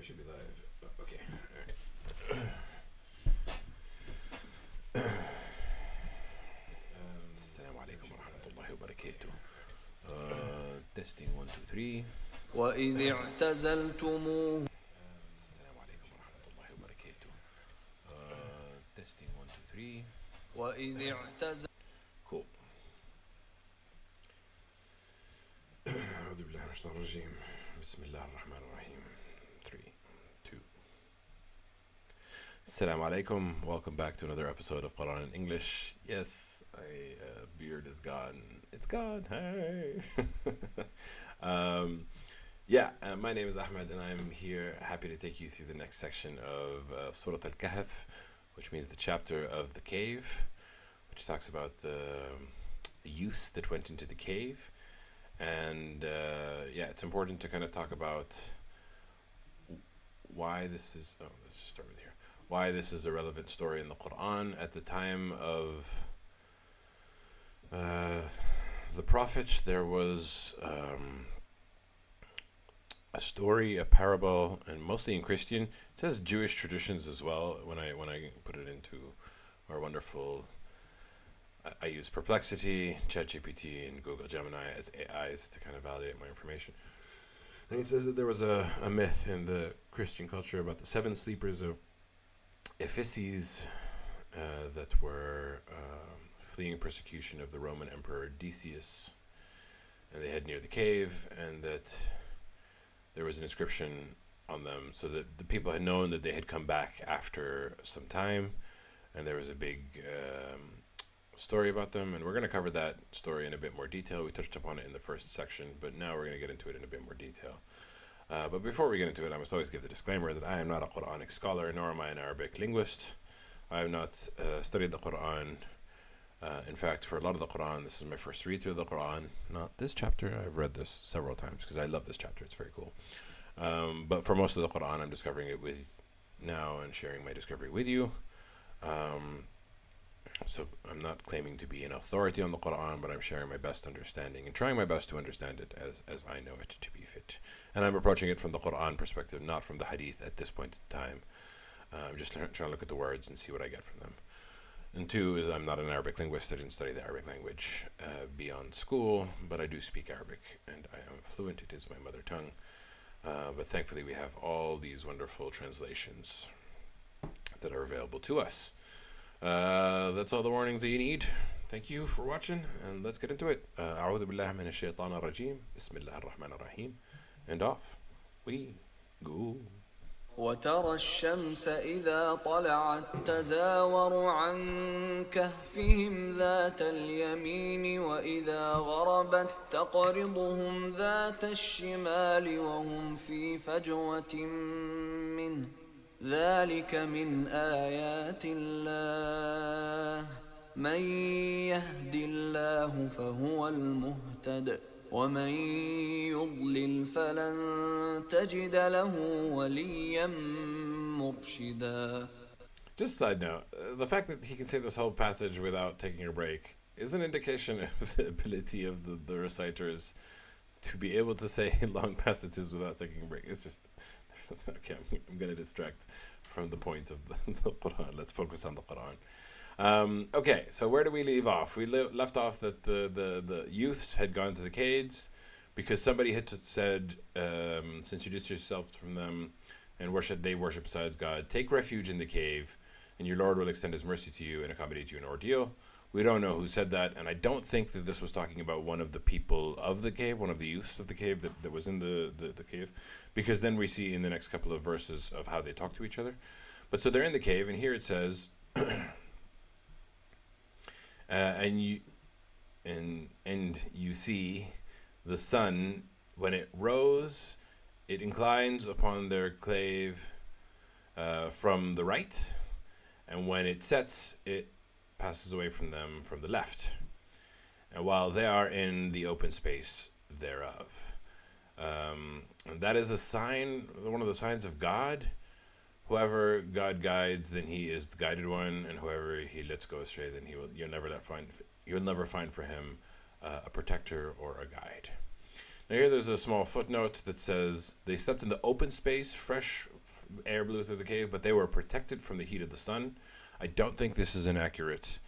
should be live. Okay. All right. Assalamu alaikum wa rahmatullahi wa barakatuh. Testing 1, 2, 3. وإذ اعتزلتموه Assalamu alaikum wa rahmatullahi wa barakatuh. Testing 1, 2, 3. وإذ اعتزل Cool. أعوذ بالله من الشيطان الرجيم. بسم الله الرحمن الرحيم. 3, 2. Assalamu alaikum. Welcome back to another episode of Quran in English. Yes, my beard is gone. It's gone. Hey. My name is Ahmed, and I'm here happy to take you through the next section of Surah Al-Kahf, which means the chapter of the cave, which talks about the youth that went into the cave. And it's important to kind of talk about why this is, let's just start with here. Why this is a relevant story in the Quran at the time of the Prophet. There was a story, a parable, and mostly in Christian. It says Jewish traditions as well. When I put it into our wonderful, I use Perplexity, ChatGPT, and Google Gemini as AIs to kind of validate my information. And it says that there was a myth in the Christian culture about the 7 sleepers of Ephesus that were fleeing persecution of the Roman Emperor Decius, and they had near the cave, and that there was an inscription on them, so that the people had known that they had come back after some time, and there was a big story about them, and we're going to cover that story in a bit more detail. We touched upon it in the first section, but now we're going to get into it in a bit more detail. But before we get into it, I must always give the disclaimer that I am not a Quranic scholar, nor am I an Arabic linguist. I have not studied the Quran. In fact, for a lot of the Quran, this is my first read through of the Quran. Not this chapter. I've read this several times because I love this chapter. It's very cool. But for most of the Quran, I'm discovering it with now and sharing my discovery with you. So I'm not claiming to be an authority on the Quran, but I'm sharing my best understanding and trying my best to understand it as I know it to be fit. And I'm approaching it from the Quran perspective, not from the Hadith at this point in time. I'm just trying to look at the words and see what I get from them. And 2 is I'm not an Arabic linguist. I didn't study the Arabic language beyond school, but I do speak Arabic, and I am fluent. It is my mother tongue. But thankfully we have all these wonderful translations that are available to us. That's all the warnings that you need. Thank you for watching, and let's get into it. أعوذ بالله من الشيطان الرجيم. بسم الله الرحمن الرحيم. And off we go. وترى الشمس إذا طلعت تزاور عن كهفهم ذات اليمين وإذا غربت تقرضهم ذات الشمال وهم في فجوة منه ذلك من آيات الله من يهد الله فهو المهتد ومن يضلل فلن تجد له وليا مرشدا. Just side note, the fact that he can say this whole passage without taking a break is an indication of the ability of the reciters to be able to say long passages without taking a break. It's just, okay, I'm going to distract from the point of the Quran. Let's focus on the Quran. Okay, so where do we leave off? We left off that the youths had gone to the caves because somebody had said, since you distance yourself from them and they worship besides God, take refuge in the cave and your Lord will extend his mercy to you and accommodate you in ordeal. We don't know who said that, and I don't think that this was talking about one of the people of the cave, one of the youths of the cave that was in the cave, because then we see in the next couple of verses of how they talk to each other. But so they're in the cave, and here it says, and you see the sun when it rose, it inclines upon their cave from the right, and when it sets, it passes away from them from the left, and while they are in the open space thereof. And that is a sign, one of the signs of God. Whoever God guides, then he is the guided one, and whoever he lets go astray, then you'll never find for him a protector or a guide. Now here there's a small footnote that says they slept in the open space, fresh air blew through the cave, but they were protected from the heat of the sun. I don't think this is an accurate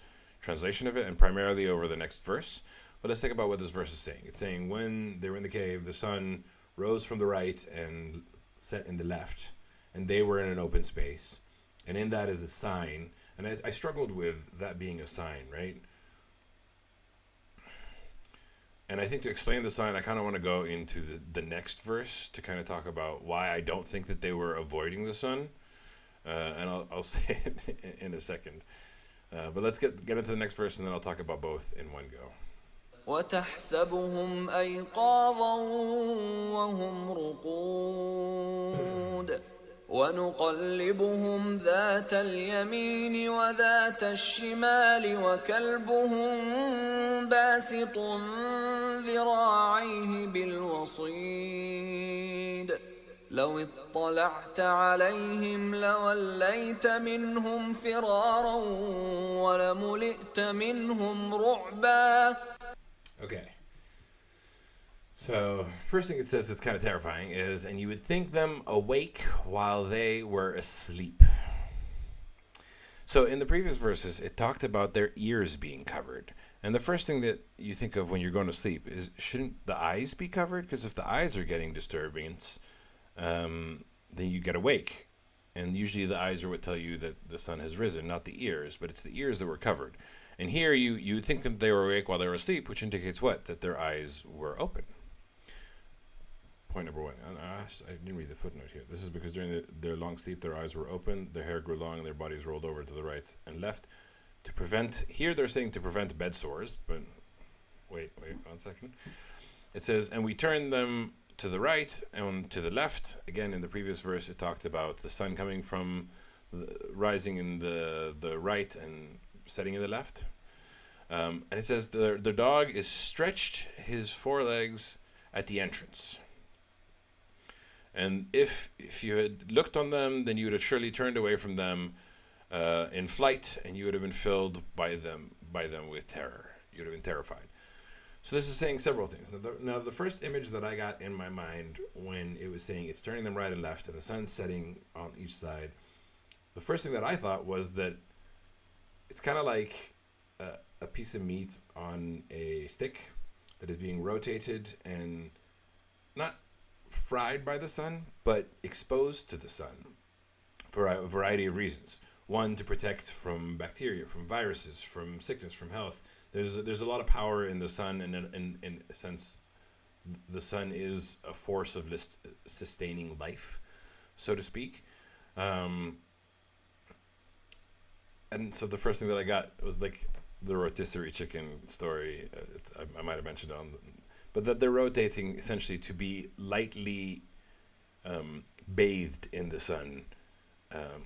translation of it, and primarily over the next verse. But let's think about what this verse is saying. It's saying when they were in the cave, the sun rose from the right and set in the left, and they were in an open space. And in that is a sign. And I struggled with that being a sign, right? And I think to explain the sign, I kind of want to go into the next verse to kind of talk about why I don't think that they were avoiding the sun. And I'll say it in a second. But let's get into the next verse, and then I'll talk about both in one go. وتحسبهم أيقاظا وهم رقود ونقلبهم ذات اليمين وذات الشمال وكلبهم باسط ذراعيه بالوصيد لو اطلعت عليهم لوليت منهم فرارا ولملئت منهم رعبا. Okay. So, first thing it says that's kind of terrifying is, and you would think them awake while they were asleep. So, in the previous verses, it talked about their ears being covered. And the first thing that you think of when you're going to sleep is, shouldn't the eyes be covered? Because if the eyes are getting disturbance, then you get awake. And usually the eyes are what tell you that the sun has risen, not the ears, but it's the ears that were covered. And here you would think that they were awake while they were asleep, which indicates what? That their eyes were open. Point number one. I didn't read the footnote here. This is because during their long sleep, their eyes were open, their hair grew long, and their bodies rolled over to the right and left. To prevent, here they're saying to prevent bed sores, but wait 1 second. It says, and we turned them to the right and to the left. Again, in the previous verse, it talked about the sun coming from rising in the right and setting in the left. And it says the dog is stretched his forelegs at the entrance. And if you had looked on them, then you would have surely turned away from them in flight, and you would have been filled by them with terror. You would have been terrified. So this is saying several things. Now, the first image that I got in my mind when it was saying it's turning them right and left, and the sun's setting on each side, the first thing that I thought was that it's kind of like a piece of meat on a stick that is being rotated and not fried by the sun, but exposed to the sun for a variety of reasons. One, to protect from bacteria, from viruses, from sickness, from health. There's a lot of power in the sun, and in a sense, the sun is a force of sustaining life, so to speak. And so the first thing that I got was like the rotisserie chicken story. I might have mentioned on, but that they're rotating essentially to be lightly bathed in the sun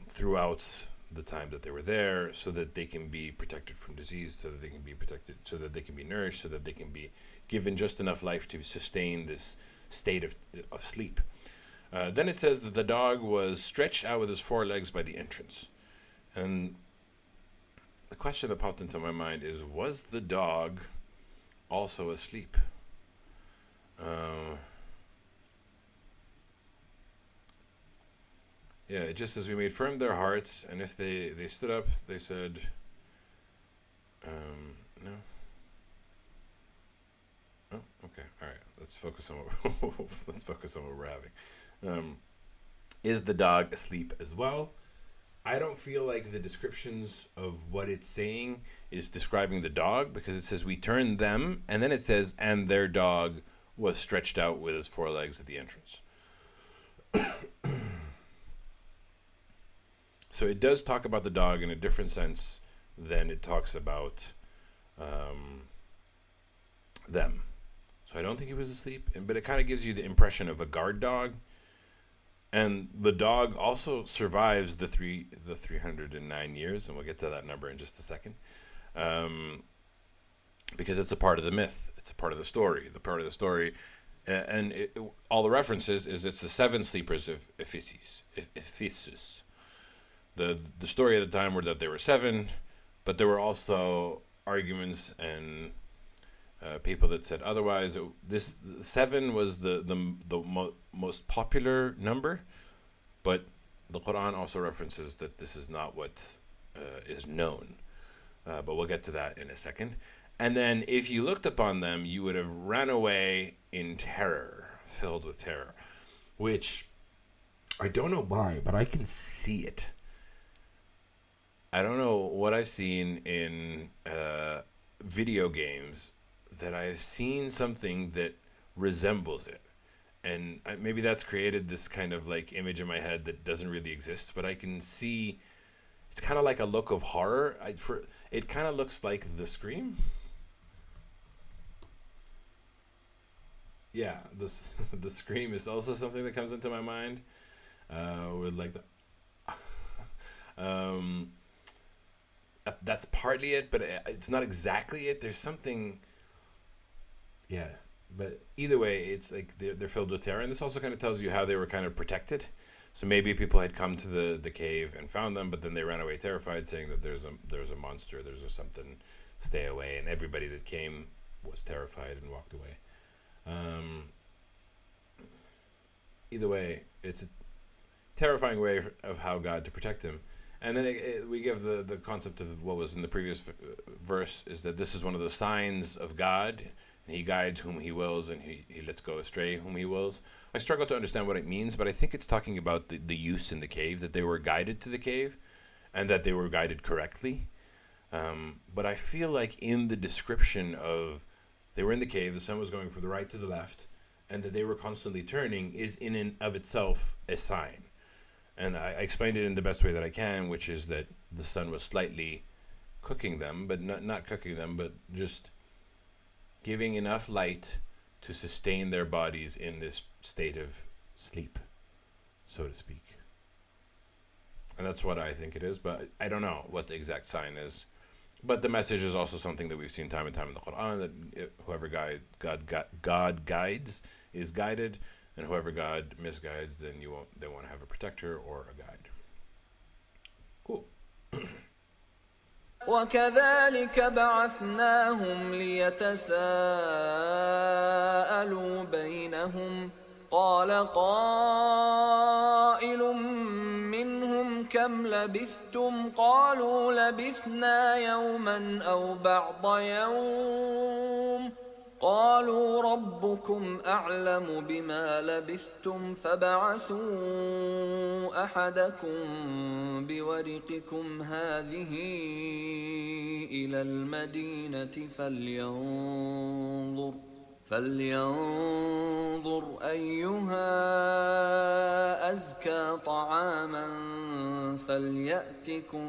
throughout the time that they were there, so that they can be protected from disease, so that they can be protected, so that they can be nourished, so that they can be given just enough life to sustain this state of sleep. Then it says that the dog was stretched out with his forelegs by the entrance. And the question that popped into my mind is, was the dog also asleep? Yeah, it just says we made firm their hearts, and if they stood up, they said, no. Oh, okay, all right. Let's focus on what we're having. Is the dog asleep as well? I don't feel like the descriptions of what it's saying is describing the dog, because it says we turned them, and then it says, and their dog was stretched out with his forelegs at the entrance. So it does talk about the dog in a different sense than it talks about them. So I don't think he was asleep, but it kind of gives you the impression of a guard dog. And the dog also survives the 309 years, and we'll get to that number in just a second, because it's a part of the myth. It's a part of the story. The part of the story, and all the references is it's the 7 sleepers of Ephesus. The story at the time were that there were 7, but there were also arguments and people that said otherwise. This 7 was most popular number, but the Quran also references that this is not what is known. But we'll get to that in a second. And then if you looked upon them, you would have ran away in terror, filled with terror, which I don't know why, but I can see it. I don't know what I've seen in video games that I've seen something that resembles it. And maybe that's created this kind of like image in my head that doesn't really exist, but I can see it's kind of like a look of horror. It kind of looks like The Scream. Yeah, the Scream is also something that comes into my mind. With like that's partly it, but it's not exactly it. There's something. Yeah, but either way, it's like they're filled with terror, and this also kind of tells you how they were kind of protected. So maybe people had come to the cave and found them, but then they ran away terrified, saying that there's a monster, there's something, stay away, and everybody that came was terrified and walked away. Either way, it's a terrifying way of how God to protect him. And then we give the concept of what was in the previous verse, is that this is one of the signs of God, and he guides whom he wills, and he lets go astray whom he wills. I struggle to understand what it means, but I think it's talking about the use in the cave, that they were guided to the cave, and that they were guided correctly. But I feel like in the description of they were in the cave, the sun was going from the right to the left, and that they were constantly turning is in and of itself a sign. And I explained it in the best way that I can, which is that the sun was slightly cooking them, but not cooking them, but just giving enough light to sustain their bodies in this state of sleep, so to speak. And that's what I think it is, but I don't know what the exact sign is. But the message is also something that we've seen time and time in the Quran, that whoever God guides is guided, and whoever God misguides, then they won't have a protector or a guide. Cool. وكذلك بعثناهم ليتساءلوا بينهم قال قائل منهم كم لبثتم قالوا لبثنا يوما أو بعض يوم قالوا ربكم أعلم بما لبثتم فابعثوا أحدكم بورقكم هذه إلى المدينة فلينظر أيها أزكى طعاما فليأتكم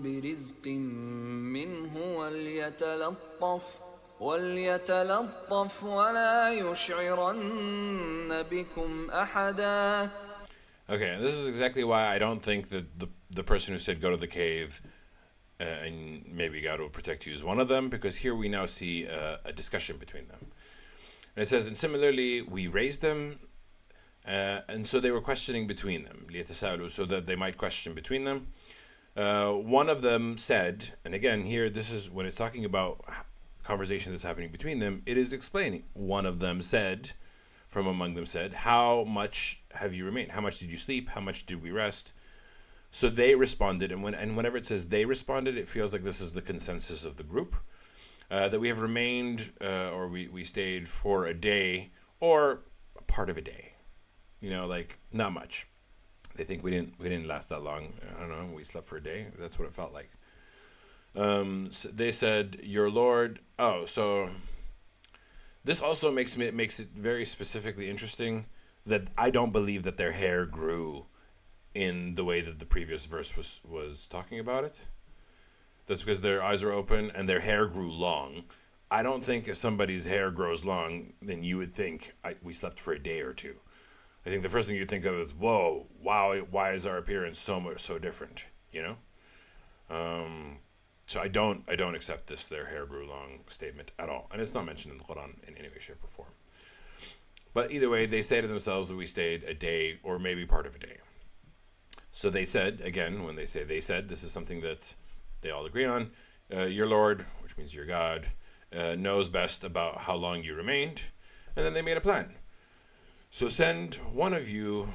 برزق منه وليتلطف ولا يشعرن بكم أحدا. Okay, this is exactly why I don't think that the person who said go to the cave and maybe God will protect you is one of them, because here we now see a discussion between them. And it says, and similarly, we raised them, and so they were questioning between them, so that they might question between them. One of them said, and again, here, this is when it's talking about conversation that's happening between them, it is explaining. One of them said, from among them said, how much have you remained? How much did you sleep? How much did we rest? So they responded, and whenever it says they responded, it feels like this is the consensus of the group. That we have remained, or we stayed for a day, or a part of a day. Like not much. They think we didn't last that long. I don't know. We slept for a day. That's what it felt like. So they said, "Your Lord." Oh, so this also makes it very specifically interesting that I don't believe that their hair grew in the way that the previous verse was talking about it. That's because their eyes were open and their hair grew long. I don't think if somebody's hair grows long, then you would think we slept for a day or two. I think the first thing you'd think of is, whoa, wow, why is our appearance so different? So I don't accept their hair grew long statement at all. And it's not mentioned in the Quran in any way, shape, or form. But either way, they say to themselves that we stayed a day or maybe part of a day. So they said, again, when they said, this is something that they all agree on. Your Lord, which means your God, knows best about how long you remained. And then they made a plan. So send one of you.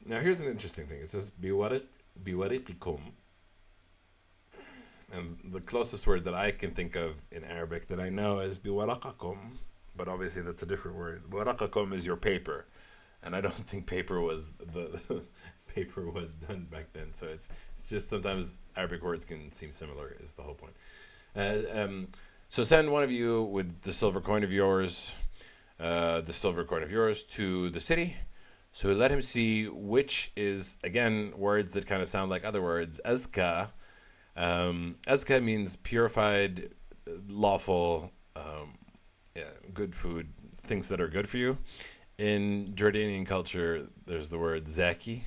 Now here's an interesting thing. It says biwariqikum. And the closest word that I can think of in Arabic that I know is biwaraqakum, but obviously that's a different word. Waraqakum is your paper, and I don't think paper was paper was done back then. So it's just sometimes Arabic words can seem similar. Is the whole point. So send one of you with the silver coin of yours, to the city. So let him see which is, again, words that kind of sound like other words. Azka. Azka means purified, lawful, good food, things that are good for you. In Jordanian culture, there's the word zaki.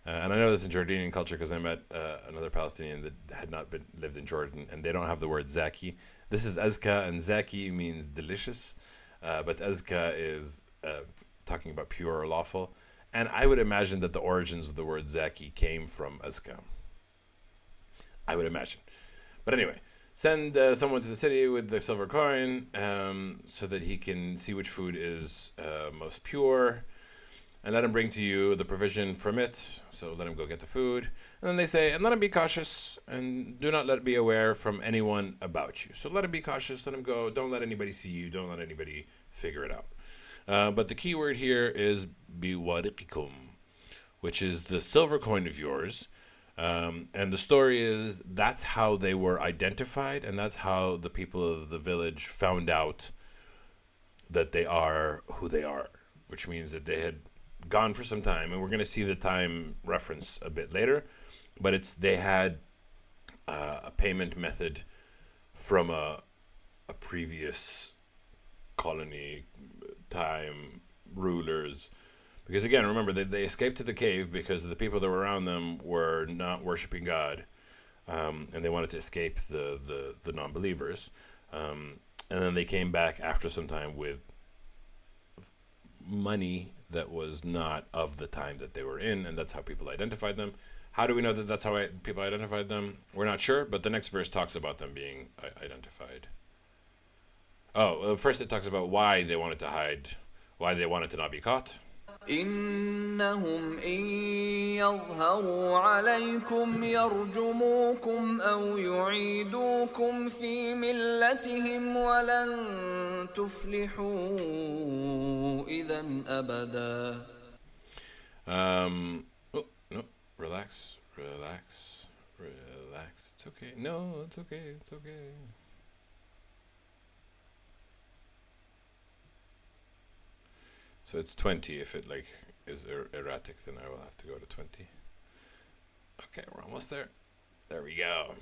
And I know this in Jordanian culture because I met another Palestinian that had not lived in Jordan, and they don't have the word zaki. This is azka, and zaki means delicious, but azka is talking about pure or lawful. And I would imagine that the origins of the word zaki came from azka. I would imagine. But anyway, send someone to the city with the silver coin so that he can see which food is most pure, and let him bring to you the provision from it. So let him go get the food. And then they say, and let him be cautious, and do not let be aware from anyone about you. So let him be cautious, let him go. Don't let anybody see you. Don't let anybody figure it out. But the key word here is biwariqikum, which is the silver coin of yours. And the story is that's how they were identified, and that's how the people of the village found out that they are who they are, which means that they had gone for some time, and we're going to see the time reference a bit later, but they had a payment method from a previous colony time rulers. Because again, remember, they escaped to the cave because the people that were around them were not worshiping God, and they wanted to escape the non-believers. And then they came back after some time with money that was not of the time that they were in, and that's how people identified them. How do we know that that's how people identified them? We're not sure, but the next verse talks about them being identified. Oh, well, first it talks about why they wanted to hide, why they wanted to not be caught. إنهم إن يظهروا عليكم يرجموكم أو يعيدوكم في ملتهم ولن تفلحوا إذا أبدا. Oh, no, relax. It's okay. No, it's okay. So it's 20. If it is erratic, then I will have to go to 20. Okay, we're almost there. There we go.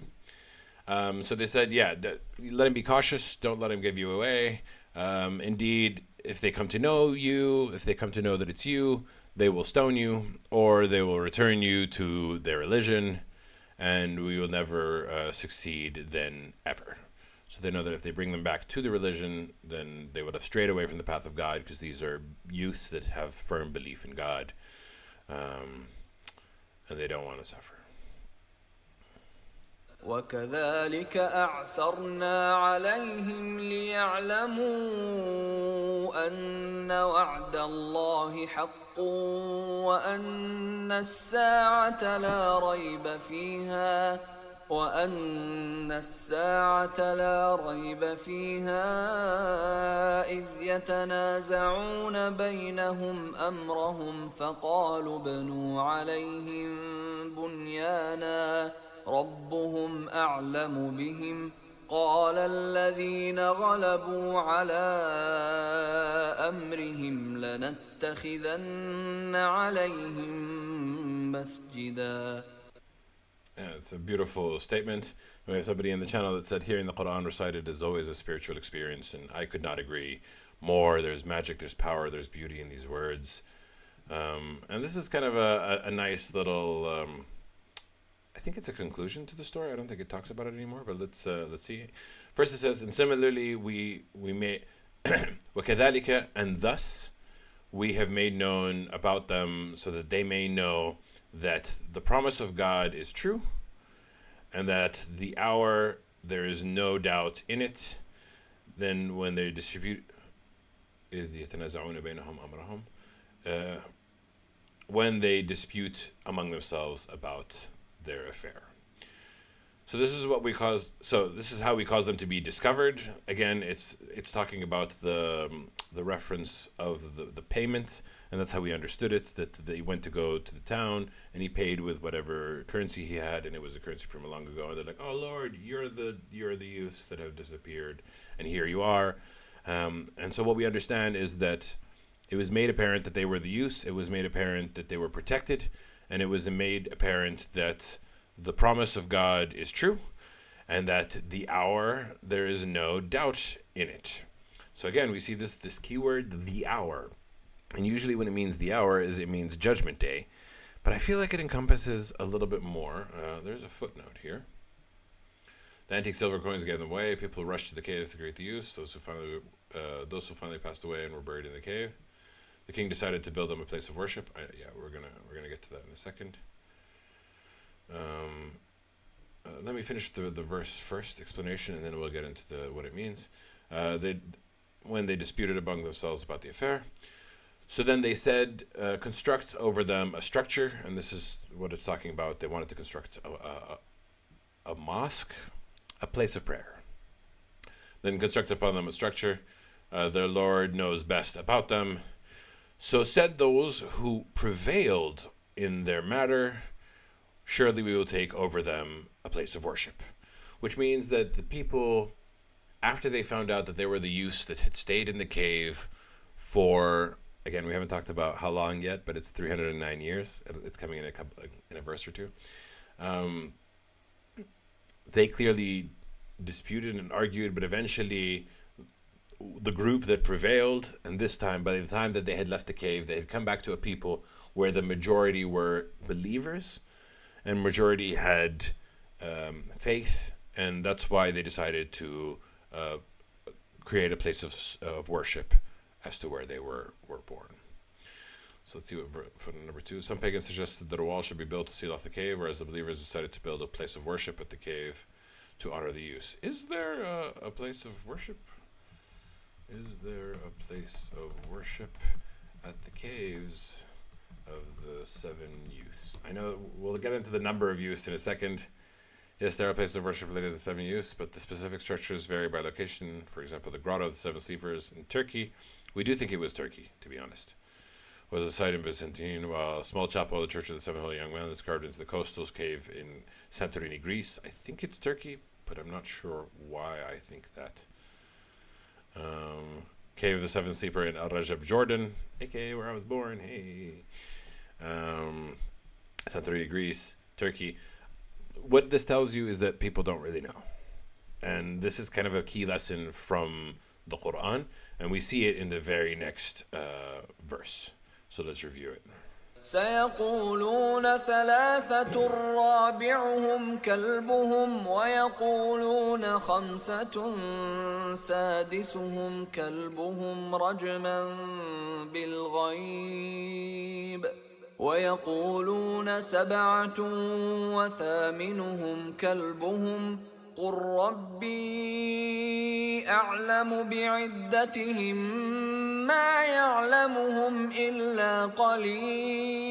So they said, let him be cautious. Don't let him give you away. Indeed, if they come to know you, if they come to know that it's you, they will stone you, or they will return you to their religion, and we will never succeed then ever. So they know that if they bring them back to the religion, then they would have strayed away from the path of God, because these are youths that have firm belief in God, and they don't want to suffer. وكذلك أعثرنا عليهم ليعلموا أن وعد الله حق وأن الساعة لا ريب فيها إذ يتنازعون بينهم أمرهم فقالوا ابنوا عليهم بنيانا ربهم أعلم بهم قال الذين غلبوا على أمرهم لنتخذن عليهم مسجدا. Yeah, it's a beautiful statement. We have somebody in the channel that said hearing the Quran recited is always a spiritual experience, and I could not agree more. There's magic, there's power, there's beauty in these words. And this is kind of a nice little... I think it's a conclusion to the story. I don't think it talks about it anymore, but let's see. First it says, and similarly we may وَكَذَلِكَ, and thus we have made known about them so that they may know that the promise of God is true, and that the hour there is no doubt in it. Then when they dispute, when they dispute among themselves about their affair. So this is what we cause. So this is how we cause them to be discovered. Again, it's talking about the reference of the payment, and that's how we understood it. That they went to go to the town, and he paid with whatever currency he had, and it was a currency from long ago. And they're like, "Oh Lord, you're the youths that have disappeared, and here you are." And so what we understand is that it was made apparent that they were the youths. It was made apparent that they were protected, and it was made apparent that the promise of God is true, and that the hour, there is no doubt in it. So again, we see this keyword, the hour. And usually when it means the hour, it means judgment day. But I feel like it encompasses a little bit more. There's a footnote here. The antique silver coins gave them away. People rushed to the cave to greet the youths, those who finally passed away and were buried in the cave. The king decided to build them a place of worship. We're gonna get to that in a second. Let me finish the verse first, explanation, and then we'll get into what it means. When they disputed among themselves about the affair, so then they said, construct over them a structure, and this is what it's talking about. They wanted to construct a mosque, a place of prayer. Then construct upon them a structure. Their Lord knows best about them. So said those who prevailed in their matter, surely we will take over them a place of worship. Which means that the people, after they found out that they were the youths that had stayed in the cave for, again, we haven't talked about how long yet, but it's 309 years. It's coming in a verse or two. They clearly disputed and argued, but eventually the group that prevailed, and this time, by the time that they had left the cave, they had come back to a people where the majority were believers and majority had faith, and that's why they decided to create a place of worship as to where they were born. So let's see what footnote number 2. Some pagans suggested that a wall should be built to seal off the cave, whereas the believers decided to build a place of worship at the cave to honor the youths. Is there a place of worship? Is there a place of worship at the caves of the 7 youths? I know we'll get into the number of youths in a second. Yes, there are places of worship related to the 7 youths, but the specific structures vary by location. For example, the Grotto of the 7 Sleepers in Turkey, we do think it was Turkey, to be honest, was a site in Byzantine, while a small chapel of the Church of the 7 Holy Young Men is carved into the coastal cave in Santorini, Greece. I think it's Turkey, but I'm not sure why I think that. Cave of the 7th Sleeper in Al Rajab, Jordan, aka where I was born. Hey. Santorini, Greece, Turkey. What this tells you is that people don't really know. And this is kind of a key lesson from the Quran, and we see it in the very next verse. So let's review it. سيقولون ثلاثة رابعهم كلبهم ويقولون 5 سادسهم كلبهم رجما بالغيب ويقولون 7 وثامنهم كلبهم قل ربي أعلم بعدتهم ما يعلمهم إلا قليل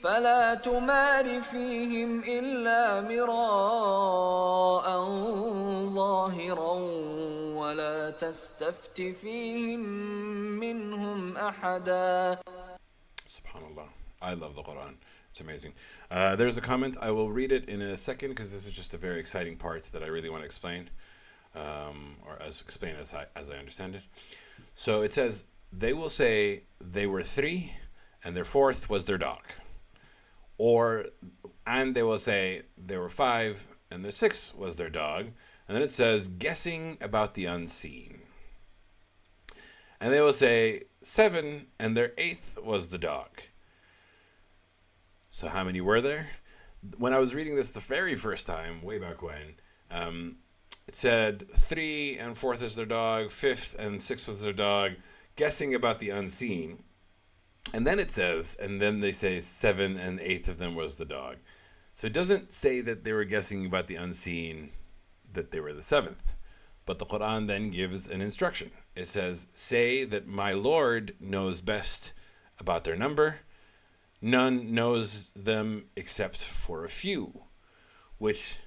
فلا تمار فيهم إلا مراء ظاهرا ولا تستفت فيهم منهم أحدا. Subhanallah. I love the Quran. It's amazing. There's a comment. I will read it in a second because this is just a very exciting part that I really want to explain, or explain as I understand it. So it says, they will say they were 3 and their 4th was their dog. And they will say they were 5 and their 6th was their dog. And then it says, guessing about the unseen. And they will say 7 and their 8th was the dog. So how many were there? When I was reading this the very first time, way back when, it said 3 and 4th is their dog, 5th and 6th was their dog, guessing about the unseen. And then it says, and then they say 7 and 8th of them was the dog. So it doesn't say that they were guessing about the unseen that they were the seventh. But the Quran then gives an instruction. It says, say that my Lord knows best about their number. None knows them except for a few. Which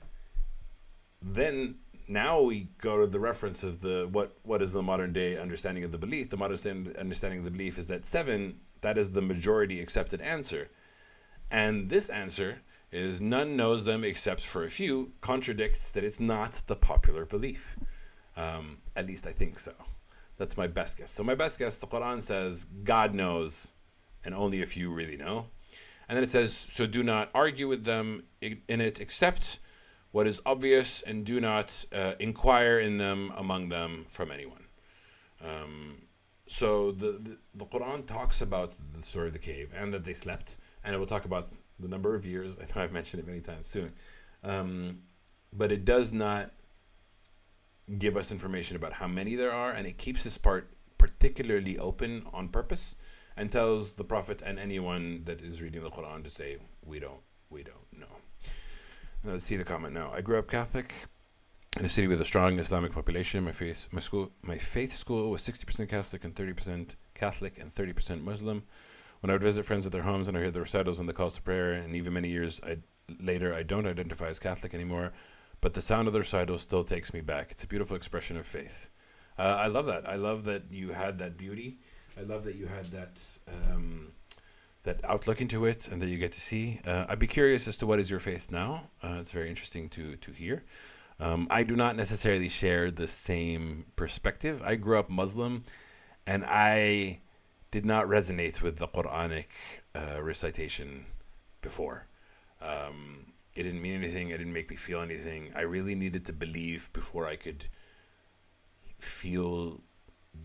then, now we go to the reference of what is the modern day understanding of the belief. The modern understanding of the belief is that 7, that is the majority accepted answer. And this answer is none knows them except for a few, contradicts that it's not the popular belief. At least I think so. That's my best guess. So my best guess, the Quran says God knows and only a few really know. And then it says, so do not argue with them in it except what is obvious, and do not inquire in them among them from anyone. So the Quran talks about the story of the cave and that they slept, and it will talk about the number of years. I know I've mentioned it many times soon. But it does not give us information about how many there are, and it keeps this part particularly open on purpose and tells the Prophet and anyone that is reading the Quran to say, we don't know. Let's see the comment now. I grew up Catholic in a city with a strong Islamic population. My faith school was 60% Catholic and 30% Catholic and 30% Muslim. When I would visit friends at their homes and I heard the recitals and the calls to prayer, and even many years later, I don't identify as Catholic anymore, but the sound of the recital still takes me back. It's a beautiful expression of faith. I love that. I love that you had that beauty. I love that you had that outlook into it and that you get to see. I'd be curious as to what is your faith now. It's very interesting to hear. I do not necessarily share the same perspective. I grew up Muslim, and I did not resonate with the Quranic recitation before. It didn't mean anything. It didn't make me feel anything. I really needed to believe before I could feel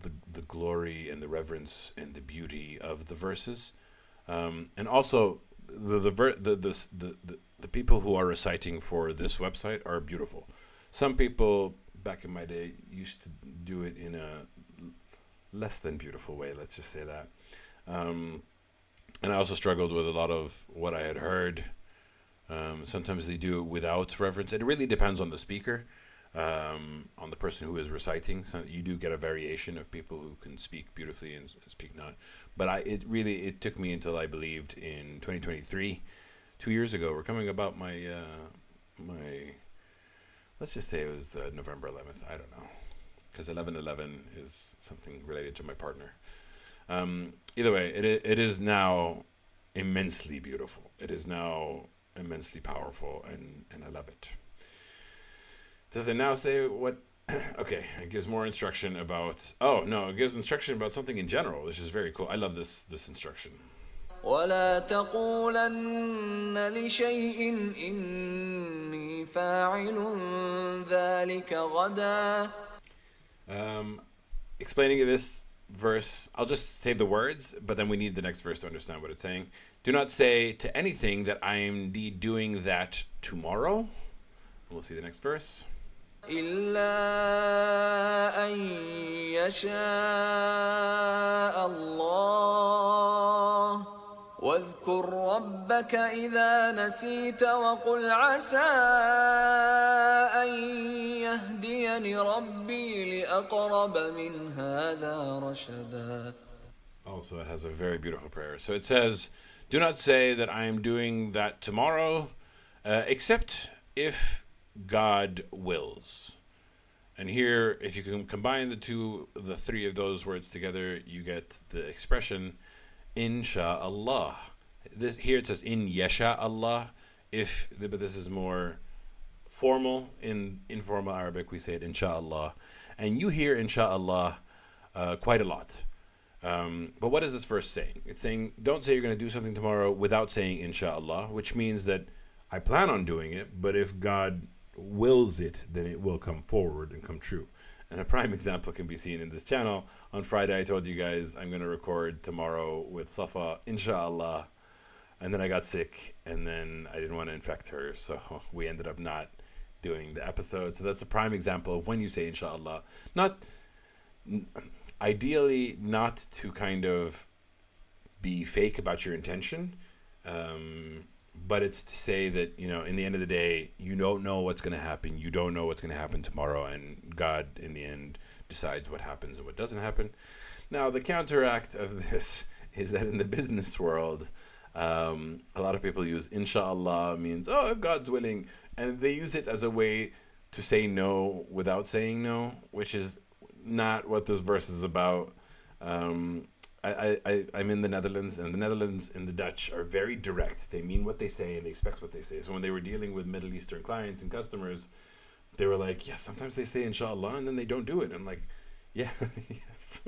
the glory and the reverence and the beauty of the verses. And also, the people who are reciting for this website are beautiful. Some people back in my day used to do it in a less than beautiful way. Let's just say that. And I also struggled with a lot of what I had heard. Sometimes they do it without reverence. It really depends on the speaker, on the person who is reciting. So you do get a variation of people who can speak beautifully and speak not. But it took me until I believed in 2023, 2 years ago. We're coming about my let's just say it was November 11th. I don't know, because 11/11 is something related to my partner. Either way, it is now immensely beautiful. It is now immensely powerful, and I love it. Does it now say what? Okay, it gives more instruction about. Oh no, it gives instruction about something in general, which is very cool. I love this instruction. ولا تقولن لشيء إني فاعل ذلك غدا. Explaining this verse, I'll just say the words, but then we need the next verse to understand what it's saying. Do not say to anything that I am indeed doing that tomorrow. And we'll see the next verse. إلا أن يشاء الله واذكر ربك إذا نسيت وقل عسى أن يهديني ربي لأقرب من هذا رشدا. Also, it has a very beautiful prayer. So it says, do not say that I am doing that tomorrow, except if God wills. And here, if you can combine the three of those words together, you get the expression Insha'Allah. Here it says in Yasha Allah. But this is more formal. In informal Arabic, we say it Insha'Allah. And you hear Insha'Allah quite a lot. But what is this verse saying? It's saying, don't say you're going to do something tomorrow without saying Insha'Allah, which means that I plan on doing it, but if God wills it, then it will come forward and come true. And a prime example can be seen in this channel. On Friday, I told you guys I'm going to record tomorrow with Safa, Insha'Allah. And then I got sick, and then I didn't want to infect her, so we ended up not doing the episode. So that's a prime example of when you say Insha'Allah. Ideally, not to kind of be fake about your intention, but it's to say that, in the end of the day, you don't know what's going to happen. You don't know what's going to happen tomorrow, and God, in the end, decides what happens and what doesn't happen. Now, the counteract of this is that in the business world, a lot of people use inshallah means, oh, if God's willing, and they use it as a way to say no without saying no, which is not what this verse is about. I'm in the Netherlands, and the Netherlands and the Dutch are very direct. They mean what they say and they expect what they say. So when they were dealing with Middle Eastern clients and customers, they were like, yeah, sometimes they say inshallah and then they don't do it. I'm like, yeah, yes.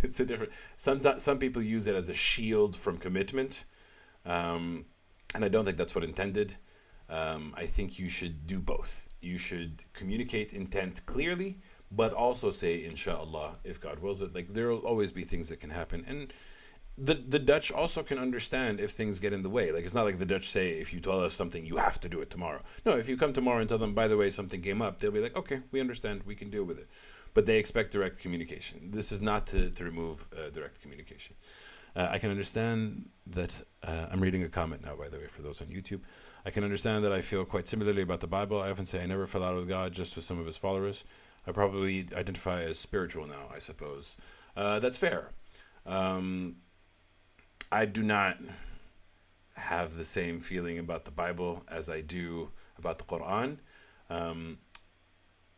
It's a different. Some people use it as a shield from commitment, and I don't think that's what intended. I think you should do both. You should communicate intent clearly, but also say inshallah if God wills it. Like, there will always be things that can happen, and the Dutch also can understand if things get in the way. Like, it's not like the Dutch say, if you tell us something, you have to do it tomorrow. No, if you come tomorrow and tell them, by the way, something came up, they'll be like, okay, we understand, we can deal with it. But they expect direct communication. This is not to remove direct communication. I can understand that, I'm reading a comment now, by the way, for those on YouTube. I can understand that I feel quite similarly about the Bible. I often say I never fell out with God, just with some of his followers. I probably identify as spiritual now, I suppose. That's fair. I do not have the same feeling about the Bible as I do about the Quran.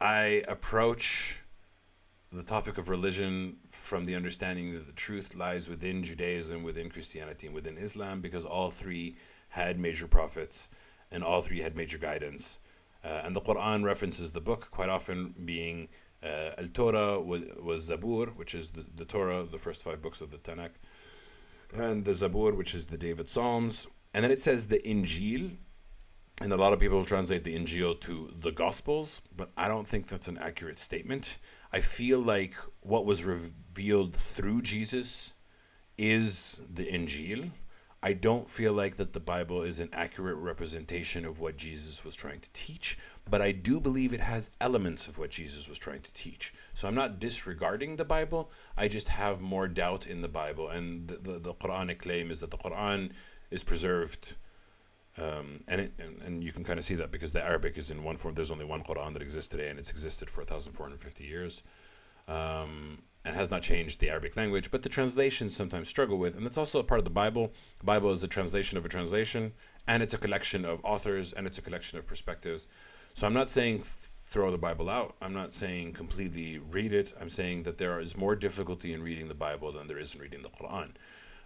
I approach the topic of religion from the understanding that the truth lies within Judaism, within Christianity, and within Islam, because all three had major prophets and all three had major guidance. And the Quran references the book quite often being Al-Torah was Zabur, which is the Torah, the first 5 books of the Tanakh, and the Zabur, which is the David Psalms. And then it says the Injil, and a lot of people translate the Injil to the Gospels, but I don't think that's an accurate statement. I feel like what was revealed through Jesus is the Injil. I don't feel like that the Bible is an accurate representation of what Jesus was trying to teach, but I do believe it has elements of what Jesus was trying to teach. So I'm not disregarding the Bible, I just have more doubt in the Bible. And the Quranic claim is that the Quran is preserved, and you can kind of see that because the Arabic is in one form. There's only one Quran that exists today, and it's existed for 1,450 years. And has not changed the Arabic language, but the translations sometimes struggle with, and that's also a part of the Bible. The Bible is a translation of a translation, and it's a collection of authors, and it's a collection of perspectives. So I'm not saying throw the Bible out. I'm not saying completely read it. I'm saying that there is more difficulty in reading the Bible than there is in reading the Quran.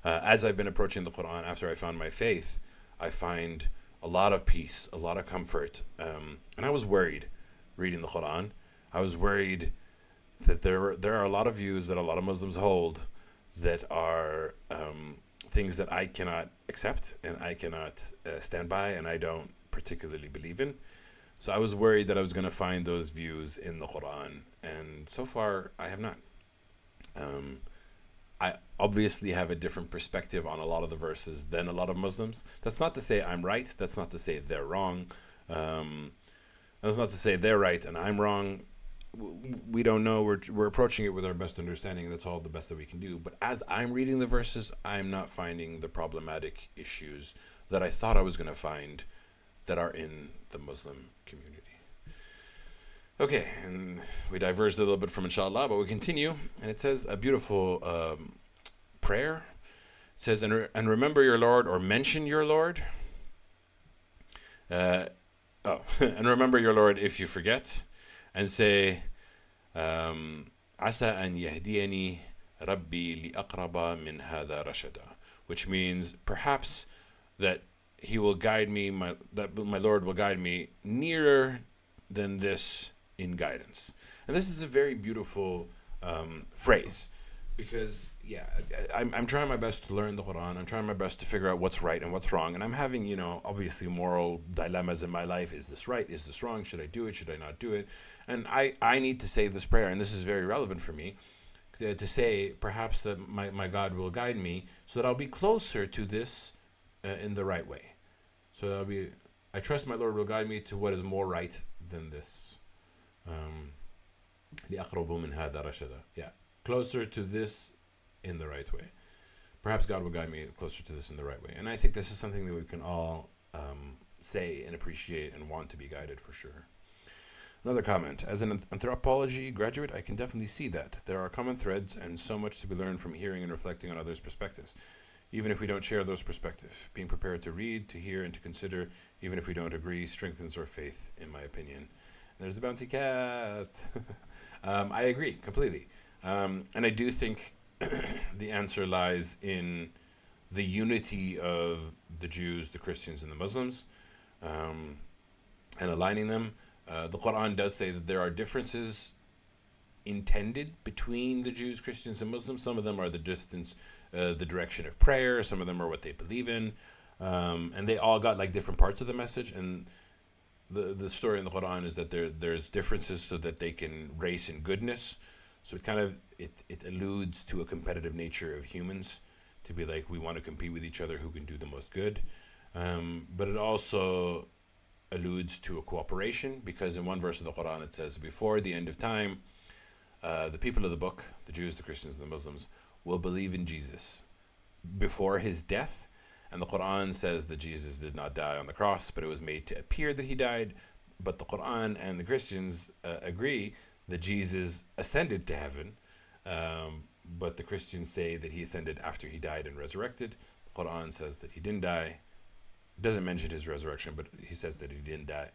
As I've been approaching the Quran after I found my faith, I find a lot of peace, a lot of comfort. And I was worried reading the Quran. I was worried that there are a lot of views that a lot of Muslims hold that are things that I cannot accept and I cannot stand by, and I don't particularly believe in. So I was worried that I was going to find those views in the Quran, and so far I have not. I obviously have a different perspective on a lot of the verses than a lot of Muslims. That's not to say I'm right. That's not to say they're wrong. That's not to say they're right and I'm wrong. We don't know. We're approaching it with our best understanding. That's all the best that we can do. But as I'm reading the verses, I'm not finding the problematic issues that I thought I was going to find that are in the Muslim community. Okay, and we diverged a little bit from inshallah, but we continue. And it says a beautiful prayer. It says, and remember your Lord, or mention your Lord. And remember your Lord if you forget. And say, Asa an yahdiyani Rabbi li aqraba min hada rashada, which means perhaps that he will guide me, that my Lord will guide me nearer than this in guidance. And this is a very beautiful phrase, because I'm trying my best to learn the Quran. I'm trying my best to figure out what's right and what's wrong. And I'm having, obviously moral dilemmas in my life. Is this right? Is this wrong? Should I do it? Should I not do it? And I need to say this prayer, and this is very relevant for me, to say perhaps that my God will guide me so that I'll be closer to this in the right way. So I trust my Lord will guide me to what is more right than this. Closer to this in the right way. Perhaps God will guide me closer to this in the right way. And I think this is something that we can all say and appreciate and want to be guided for sure. Another comment. As an anthropology graduate, I can definitely see that. There are common threads and so much to be learned from hearing and reflecting on others' perspectives. Even if we don't share those perspectives, being prepared to read, to hear, and to consider, even if we don't agree, strengthens our faith, in my opinion. And there's the bouncy cat. I agree completely. And I do think the answer lies in the unity of the Jews, the Christians, and the Muslims, and aligning them. The Quran does say that there are differences intended between the Jews, Christians, and Muslims. Some of them are the direction of prayer. Some of them are what they believe in, and they all got like different parts of the message. And the story in the Quran is that there's differences so that they can race in goodness. So it alludes to a competitive nature of humans, to be like, we want to compete with each other who can do the most good. But it also alludes to a cooperation, because in one verse of the Quran it says, before the end of time, the people of the book, the Jews, the Christians, and the Muslims, will believe in Jesus before his death. And the Quran says that Jesus did not die on the cross, but it was made to appear that he died. But the Quran and the Christians agree that Jesus ascended to heaven, but the Christians say that he ascended after he died and resurrected. The Quran says that he didn't die. It doesn't mention his resurrection, but he says that he didn't die.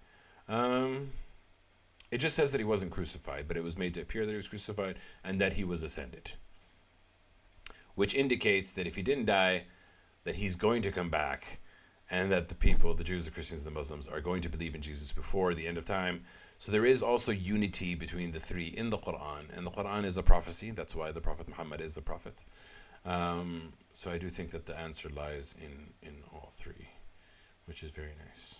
It just says that he wasn't crucified, but it was made to appear that he was crucified and that he was ascended, which indicates that if he didn't die, that he's going to come back, and that the people, the Jews, the Christians, and the Muslims, are going to believe in Jesus before the end of time. So there is also unity between the three in the Quran, and the Quran is a prophecy. That's why the Prophet Muhammad is a prophet. So I do think that the answer lies in all three, which is very nice.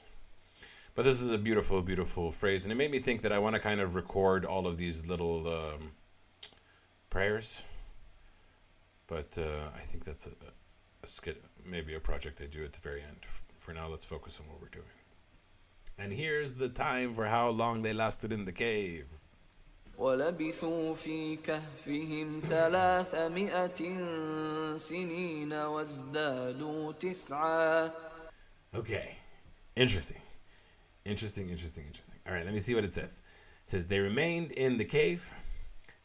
But this is a beautiful, beautiful phrase, and it made me think that I want to kind of record all of these little prayers. But I think that's maybe a project I do at the very end. For now, let's focus on what we're doing. And here's the time for how long they lasted in the cave. ولبثوا في كهفهم 300 سنين وازدادوا تسعا. Okay. Interesting. All right, let me see what it says. It says they remained in the cave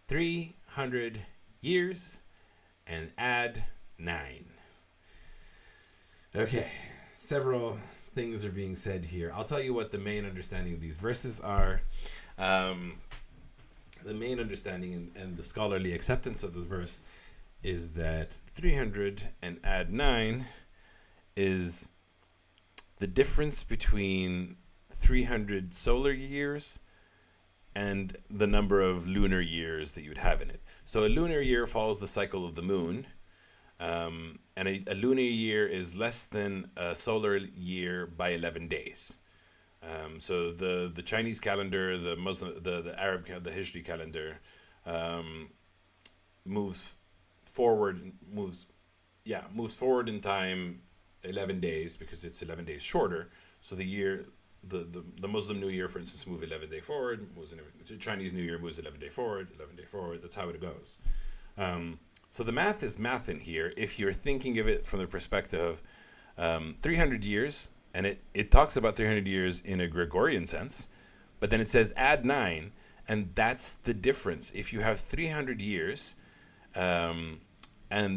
300 years and add 9. Okay, several things are being said here. I'll tell you what the main understanding of these verses are. The main understanding and the scholarly acceptance of this verse is that 300 and add 9 is the difference between 300 solar years and the number of lunar years that you would have in it. So a lunar year follows the cycle of the moon, and a lunar year is less than a solar year by 11 days. So the Chinese calendar, the Muslim, the Arab, the Hijri calendar, moves forward in time 11 days, because it's 11 days shorter. So the year, the Muslim New Year, for instance, move 11 days forward. The Chinese New Year moves 11 days forward, 11 days forward. That's how it goes. So the math is math in here. If you're thinking of it from the perspective of 300 years, and it talks about 300 years in a Gregorian sense, but then it says add 9, and that's the difference. If you have 300 years, and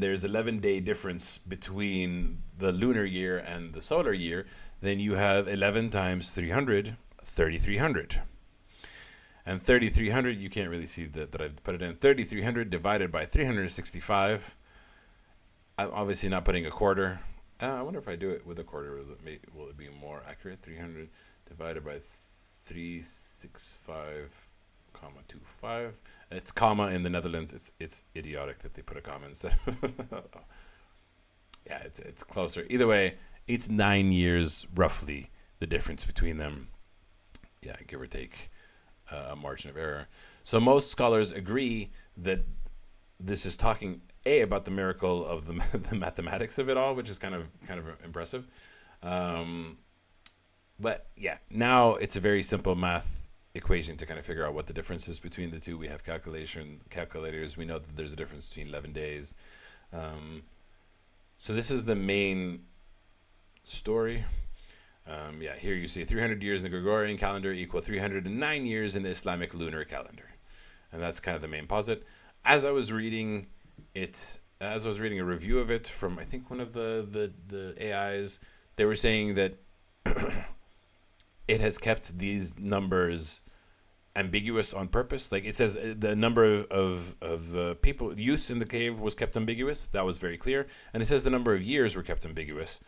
there's 11-day difference between the lunar year and the solar year, then you have 11 times 300, 3,300. And 3,300, you can't really see that I've put it in. 3,300 divided by 365. I'm obviously not putting a quarter. I wonder if I do it with a quarter, will it be more accurate? 300 divided by 365,25. It's comma in the Netherlands. It's idiotic that they put a comma instead. Yeah, it's closer. Either way, it's 9 years roughly the difference between them. Yeah, give or take a margin of error. So most scholars agree that this is talking about the miracle of the mathematics of it all, which is kind of impressive. But yeah, now it's a very simple math equation to kind of figure out what the difference is between the two. We have calculators. We know that there's a difference between 11 days. So this is the main story. Here you see 300 years in the Gregorian calendar equal 309 years in the Islamic lunar calendar. And that's kind of the main posit. As I was reading a review of it from, I think, one of the AIs, they were saying that it has kept these numbers ambiguous on purpose. Like it says the number of people, youths in the cave was kept ambiguous. That was very clear. And it says the number of years were kept ambiguous.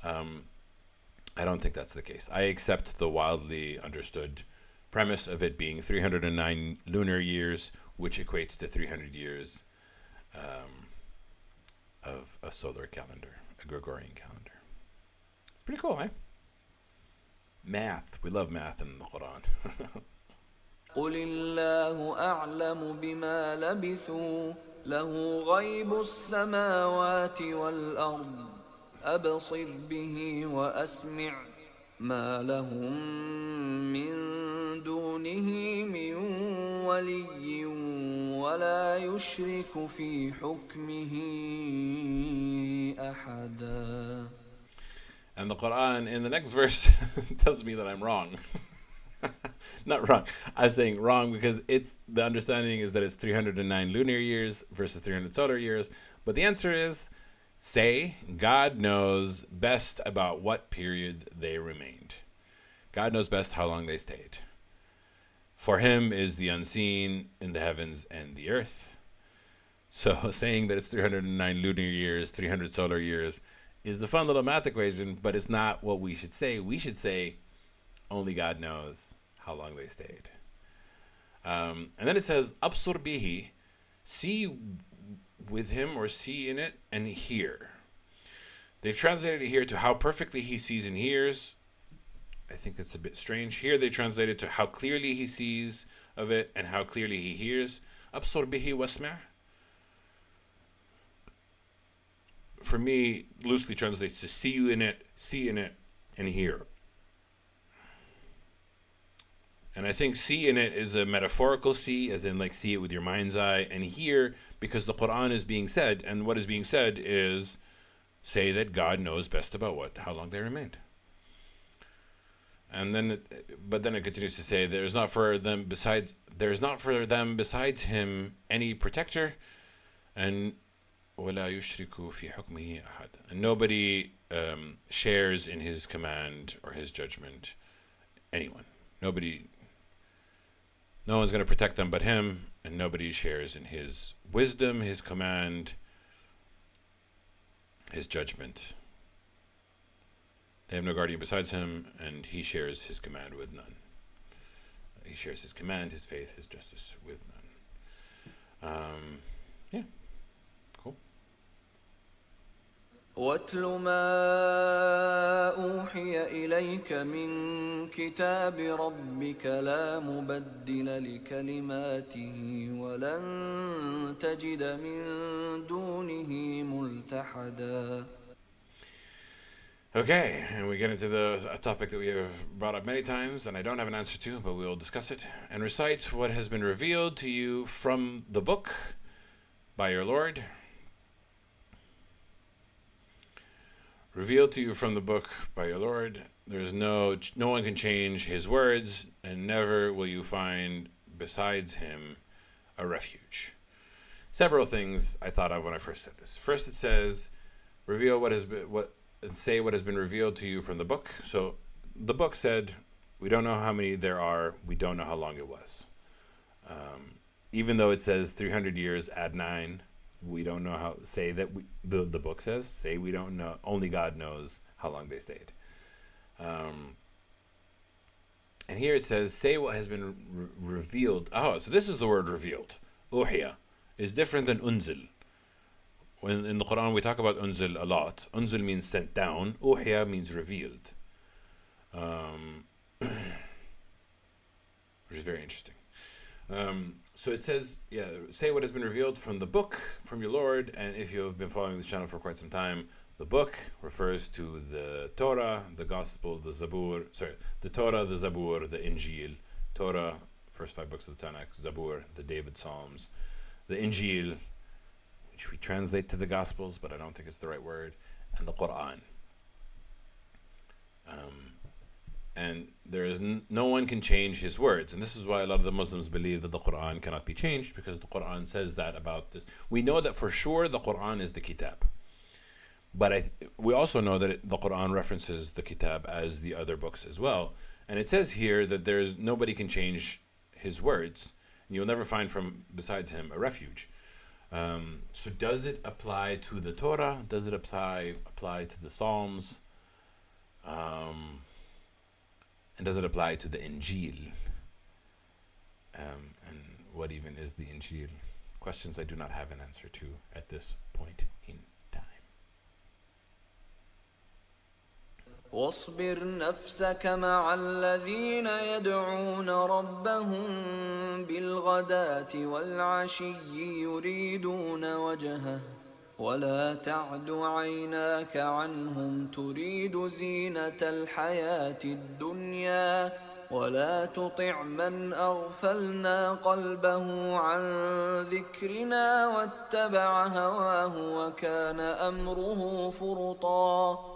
I don't think that's the case. I accept the wildly understood premise of it being 309 lunar years, which equates to 300 years of a solar calendar, a Gregorian calendar. Pretty cool, eh? Math. We love math in the Quran. قل الله أعلم بما لبثوا له غيب السماوات والأرض أبصر به وأسمع ما لهم من دونه من ولي ولا يشرك في حكمه أحدا. And the Quran in the next verse tells me that I'm wrong. Not wrong. I'm saying wrong because the understanding is that it's 309 lunar years versus 300 solar years. But the answer is, say, God knows best about what period they remained. God knows best how long they stayed. For him is the unseen in the heavens and the earth. So saying that it's 309 lunar years, 300 solar years is a fun little math equation, but it's not what we should say. We should say only God knows how long they stayed. And then it says, Absur bihi, see with him or see in it and hear. They've translated it here to how perfectly he sees and hears. I think that's a bit strange. Here they translate it to how clearly he sees of it and how clearly he hears. Absur bihi wasma'. For me, loosely translates to see in it, and hear. And I think see in it is a metaphorical see, as in like see it with your mind's eye, and hear because the Quran is being said, and what is being said is say that God knows best about how long they remained. And then, but then it continues to say there is not for them besides him any protector, and وَلَا يُشْرِكُ فِي حُكْمِهِ أَحَدٍ. And nobody shares in his command or his judgment anyone. No one's going to protect them but him, and nobody shares in his wisdom, his command, his judgment. They have no guardian besides him, and he shares his command with none. He shares his command, his faith, his justice with none. Yeah. Cool. واتل ما أوحي إليك من كتاب ربك لا مبدل لكلماته ولن تجد من دونه ملتحدا. Okay, and we get into a topic that we have brought up many times, and I don't have an answer to, but we will discuss it. And recite what has been revealed to you from the book by your Lord. Revealed to you from the book by your Lord. There's no one can change his words, and never will you find besides him a refuge. Several things I thought of when I first said this. First, it says, reveal and say what has been revealed to you from the book. So the book said, we don't know how many there are. We don't know how long it was. Even though it says 300 years, add 9. We don't know how, say that the book says, say we don't know, only God knows how long they stayed. And here it says, say what has been revealed. Oh, so this is the word revealed. Uhiya is different than unzil. When in the Quran we talk about unzil a lot. Unzil means sent down. Uhiya means revealed. Which is very interesting. So it says, say what has been revealed from the book, from your Lord. And if you have been following this channel for quite some time, the book refers to the Torah, the Gospel, the Zabur. The Torah, the Zabur, the Injil. Torah, first 5 books of the Tanakh. Zabur, the David Psalms. The Injil, which we translate to the Gospels, but I don't think it's the right word. And the Quran. and there is no one can change his words. And this is why a lot of the Muslims believe that the Quran cannot be changed, because the Quran says that about this. We know that for sure the Quran is the kitab. But we also know that the Quran references the kitab as the other books as well. And it says here that nobody can change his words. And you'll never find from besides him a refuge. So does it apply to the Torah? Does it apply to the Psalms? And does it apply to the Injil? And what even is the Injil? Questions I do not have an answer to at this point in time. واصبر نفسك مع الذين يدعون ربهم بالغداة والعشي يريدون وجهه ولا تعد عيناك عنهم تريد زينة الحياة الدنيا ولا تطع من أغفلنا قلبه عن ذكرنا واتبع هواه وكان أمره فرطا.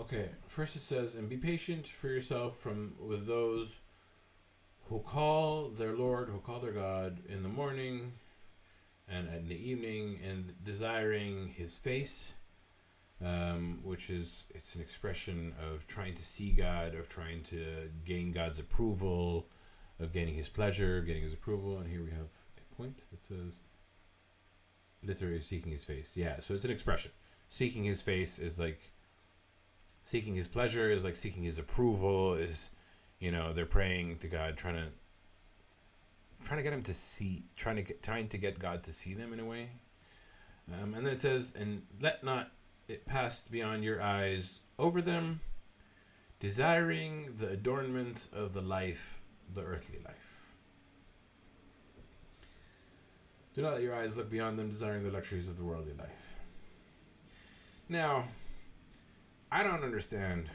Okay, first it says, and be patient for yourself with those who call their Lord, who call their God in the morning and in the evening, and desiring his face, which it's an expression of trying to see God, of trying to gain God's approval, of gaining his pleasure, getting his approval. And here we have a point that says, literally seeking his face. Yeah, so it's an expression. Seeking his face is like, seeking his pleasure is like seeking his approval, is, they're praying to God, trying to get him to see, trying to get God to see them in a way. And then it says, and let not it pass beyond your eyes over them, desiring the adornment of the life, the earthly life. Do not let your eyes look beyond them, desiring the luxuries of the worldly life. Now, I don't understand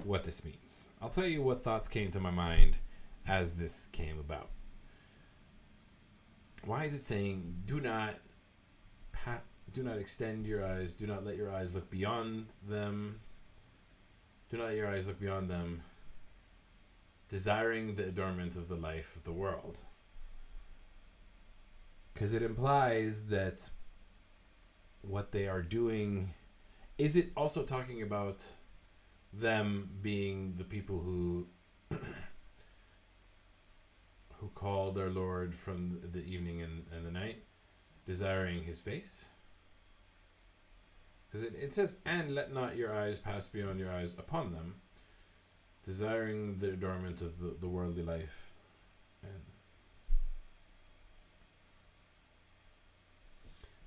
what this means. I'll tell you what thoughts came to my mind as this came about. Why is it saying, do not extend your eyes, do not let your eyes look beyond them, do not let your eyes look beyond them, desiring the adornment of the life of the world? Because it implies that what they are doing, is it also talking about them being the people who call their Lord from the evening and the night, desiring his face? Because it says, and let not your eyes pass beyond your eyes upon them, desiring the adornment of the worldly life. And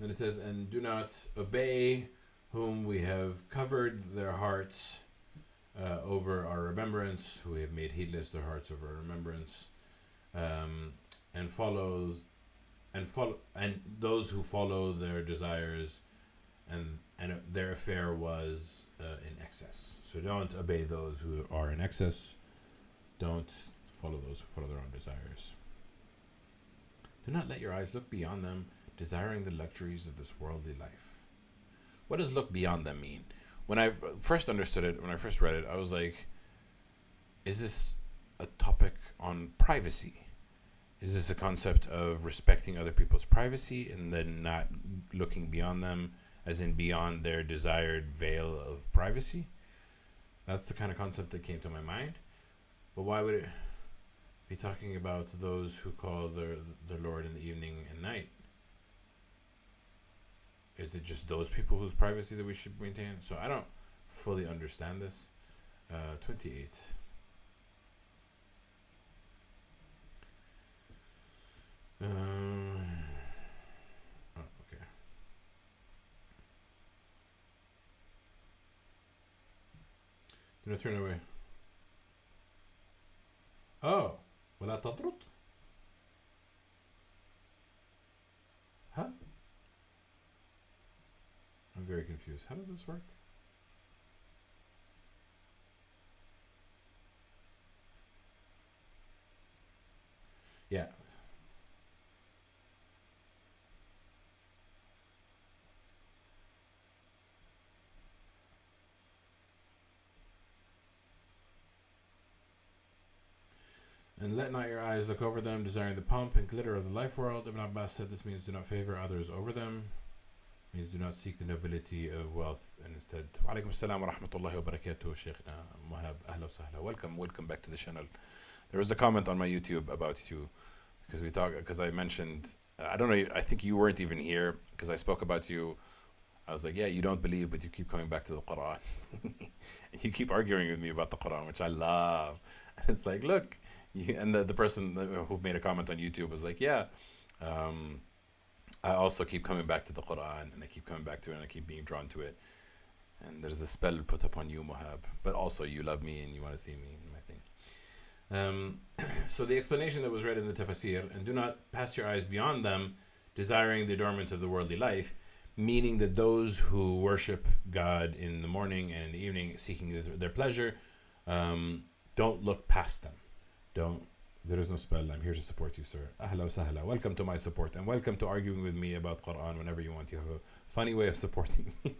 then it says, and do not obey whom we have covered their hearts over our remembrance, who we have made heedless their hearts over our remembrance, and those who follow their desires, and their affair was in excess. So don't obey those who are in excess. Don't follow those who follow their own desires. Do not let your eyes look beyond them, desiring the luxuries of this worldly life. What does look beyond them mean? When I first understood it, when I first read it, I was like, is this a topic on privacy? Is this a concept of respecting other people's privacy and then not looking beyond them, as in beyond their desired veil of privacy? That's the kind of concept that came to my mind. But why would it be talking about those who call their Lord in the evening and night? Is it just those people whose privacy that we should maintain? So I don't fully understand this. 28. Oh, okay. Do not turn away. Oh, ولا تطرد. Huh? I'm very confused. How does this work? Yeah. And let not your eyes look over them, desiring the pomp and glitter of the life world. Ibn Abbas said this means do not favor others over them. It means do not seek the nobility of wealth, and instead. Wa alaikum assalam wa rahmatullahi wa barakatuh, Shaykhna Muhab. Ahla wa sahla. Welcome back to the channel. There was a comment on my YouTube about you because I mentioned, I don't know, I think you weren't even here because I spoke about you. I was like, yeah, you don't believe, but you keep coming back to the Quran. You keep arguing with me about the Quran, which I love. And it's like, look, and the person who made a comment on YouTube was like, yeah, I also keep coming back to the Quran, and I keep coming back to it, and I keep being drawn to it. And there's a spell put upon you, Muhab. But also, you love me, and you want to see me in my thing. So the explanation that was read in the tafsir, and do not pass your eyes beyond them, desiring the adornment of the worldly life, meaning that those who worship God in the morning and in the evening, seeking their pleasure, don't look past them. There is no spell. I'm here to support you, sir. Ahla wa sahla. Welcome to my support, and welcome to arguing with me about Quran whenever you want. You have a funny way of supporting me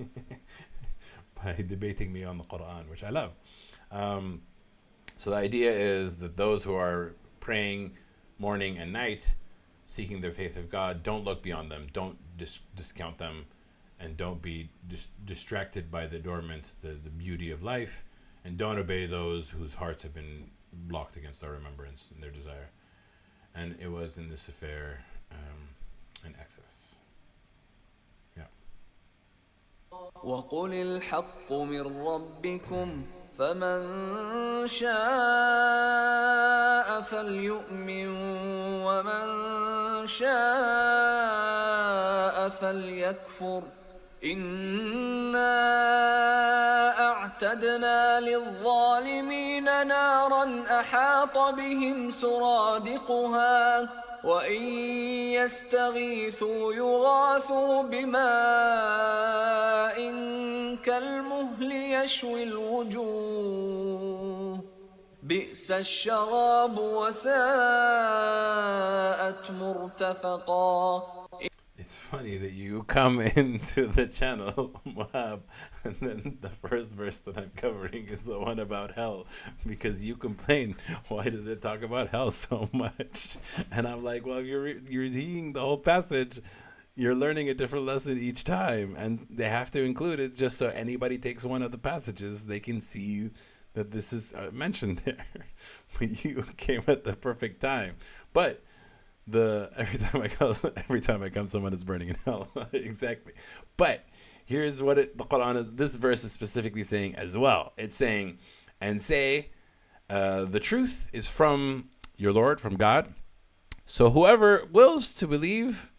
by debating me on the Quran, which I love. So the idea is that those who are praying morning and night, seeking their faith of God, don't look beyond them, don't discount them, and don't be distracted by the adornment, the beauty of life, and don't obey those whose hearts have been blocked against our remembrance and their desire. And it was in this affair in excess. Yeah. وقل الحق من ربكم فمن شاء فليؤمن ومن شاء فليكفر إنا أعتدنا للظالمين نارا أحاط بهم سرادقها وإن يستغيثوا يغاثوا بماء كالمهل يشوي الوجوه بئس الشراب وساءت مرتفقا. It's funny that you come into the channel, Wahab, and then the first verse that I'm covering is the one about hell, because you complain, why does it talk about hell so much? And I'm like, well, you're reading the whole passage, you're learning a different lesson each time, and they have to include it just so anybody takes one of the passages, they can see that this is mentioned there. But you came at the perfect time. But every time I come, someone is burning in hell. Exactly. But here's what the Quran is. This verse is specifically saying as well. It's saying, and say, the truth is from your Lord, from God. So whoever wills to believe,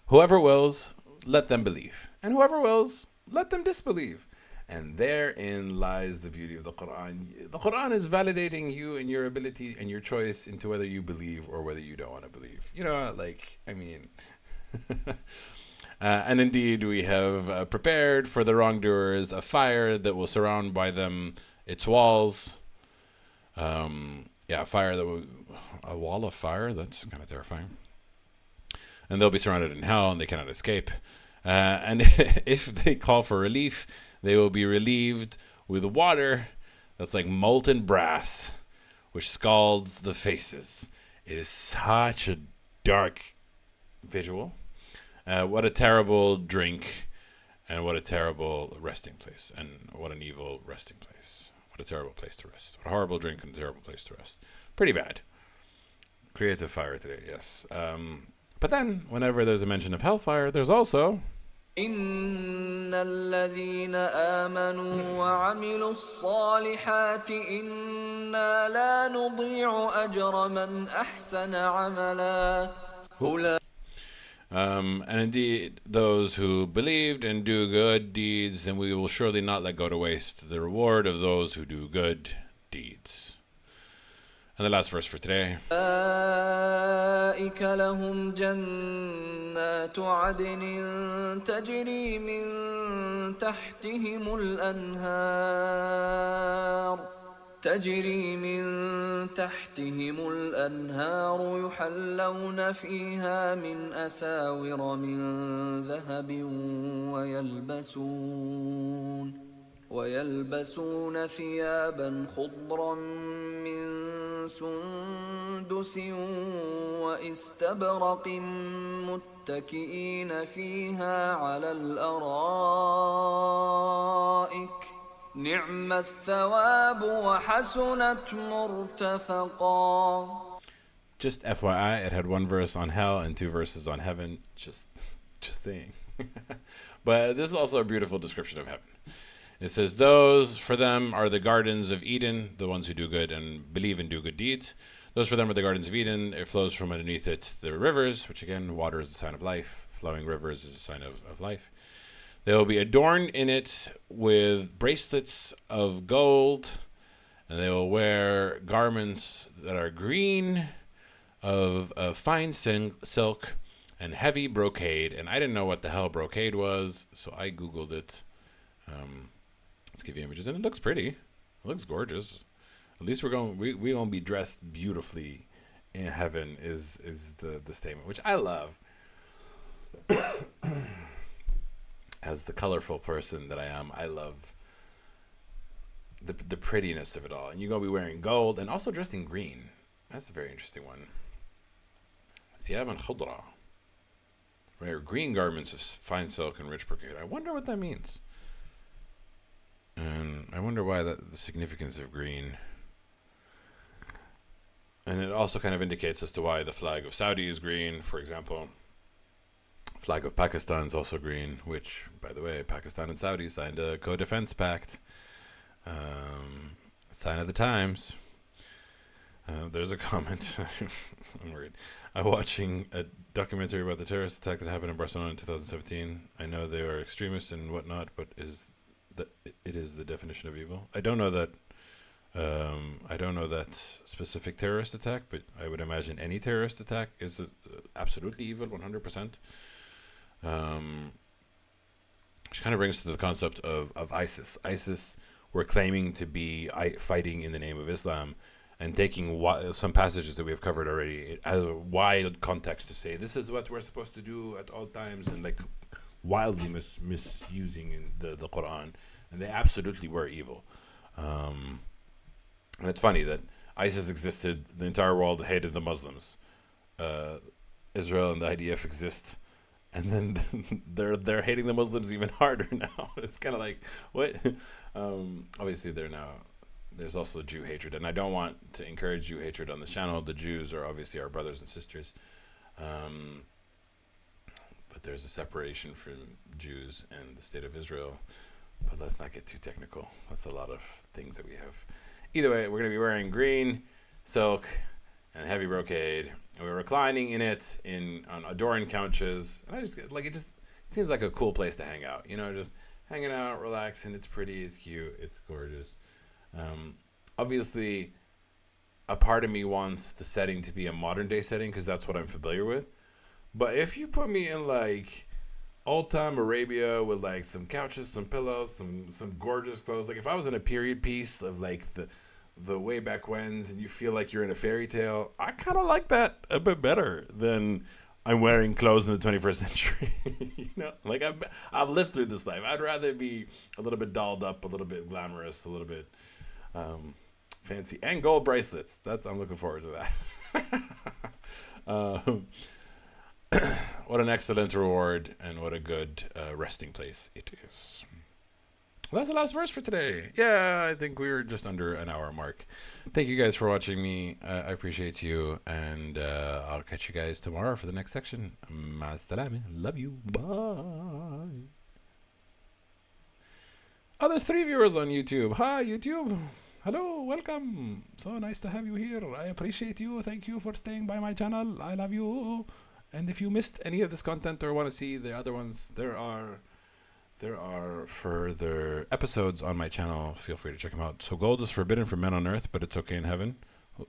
whoever wills, let them believe, and whoever wills, let them disbelieve. And therein lies the beauty of the Quran. The Quran is validating you and your ability and your choice into whether you believe or whether you don't want to believe. You know, like, I mean, and indeed we have prepared for the wrongdoers a fire that will surround by them its walls. A wall of fire, that's kind of terrifying. And they'll be surrounded in hell and they cannot escape. And if they call for relief, they will be relieved with water that's like molten brass, which scalds the faces. It is such a dark visual. What a terrible drink, and what a terrible resting place, and what an evil resting place. What a terrible place to rest. What a horrible drink and a terrible place to rest. Pretty bad. Creative fire today, yes. But then, whenever there's a mention of hellfire, there's also إن الذين آمنوا وعملوا الصالحات إنا لا نضيع أجر من أحسن عملا. And indeed, those who believed and do good deeds, then we will surely not let go to waste the reward of those who do good deeds. And the last verse for today. أولئك لهم جنات عدن تجري من تحتهم الأنهار يحلون فيها من أساور من ذهب ويلبسون ثيابا خضرا من سندس سندس واستبرق متكئين فيها على الأرائك نعم الثواب وحسنت مرتفقا. Just FYI, it had one verse on hell and 2 verses on heaven. Just saying. But this is also a beautiful description of heaven. It says, those for them are the gardens of Eden, the ones who do good and believe and do good deeds. Those for them are the gardens of Eden. It flows from underneath it the rivers, which again, water is a sign of life. Flowing rivers is a sign of life. They will be adorned in it with bracelets of gold, and they will wear garments that are green, of fine silk and heavy brocade. And I didn't know what the hell brocade was, so I googled it. Let's give you images, and it looks pretty. It looks gorgeous. At least we're gonna be dressed beautifully in heaven is the statement, which I love. As the colorful person that I am, I love the prettiness of it all. And you're gonna be wearing gold and also dressed in green. That's a very interesting one. Thiyab and khudra. Wear green garments of fine silk and rich brocade. I wonder what that means. And I wonder why the significance of green. And it also kind of indicates as to why the flag of Saudi is green, for example. Flag of Pakistan is also green, which, by the way, Pakistan and Saudi signed a co-defense pact. Sign of the times. There's a comment. I'm worried. I'm watching a documentary about the terrorist attack that happened in Barcelona in 2017. I know they are extremists and whatnot, but it is the definition of evil. I don't know that specific terrorist attack, but I would imagine any terrorist attack is absolutely evil, 100%. Which kind of brings to the concept of ISIS. ISIS were claiming to be fighting in the name of Islam, and taking some passages that we have covered already as a wide context to say this is what we're supposed to do at all times, and like wildly misusing in the Quran, and they absolutely were evil. And it's funny that ISIS existed, the entire world hated the Muslims. Israel and the IDF exist, and then they're hating the Muslims even harder now. It's kind of like, what? Obviously, there's also Jew hatred, and I don't want to encourage Jew hatred on the channel. The Jews are obviously our brothers and sisters. But there's a separation from Jews and the state of Israel. But let's not get too technical. That's a lot of things that we have. Either way, we're going to be wearing green silk and heavy brocade, and we're reclining in it on adorned couches. And I just like it seems like a cool place to hang out. Just hanging out, relaxing. It's pretty, it's cute, it's gorgeous. Obviously, a part of me wants the setting to be a modern day setting because that's what I'm familiar with. But if you put me in like old time Arabia with like some couches, some pillows, some gorgeous clothes, like if I was in a period piece of like the way back whens, and you feel like you're in a fairy tale, I kind of like that a bit better than I'm wearing clothes in the 21st century. Like I've lived through this life. I'd rather be a little bit dolled up, a little bit glamorous, a little bit fancy, and gold bracelets. I'm looking forward to that. What an excellent reward, and what a good resting place it is. Well, that's the last verse for today. Yeah, I think we were just under an hour mark. Thank you guys for watching me. I appreciate you, and I'll catch you guys tomorrow for the next section. Ma'as-salama. Love you. Bye. Oh, there's 3 viewers on YouTube. Hi, YouTube. Hello, welcome. So nice to have you here. I appreciate you. Thank you for staying by my channel. I love you. And if you missed any of this content or want to see the other ones, there are further episodes on my channel. Feel free to check them out. So gold is forbidden for men on earth, but it's okay in heaven.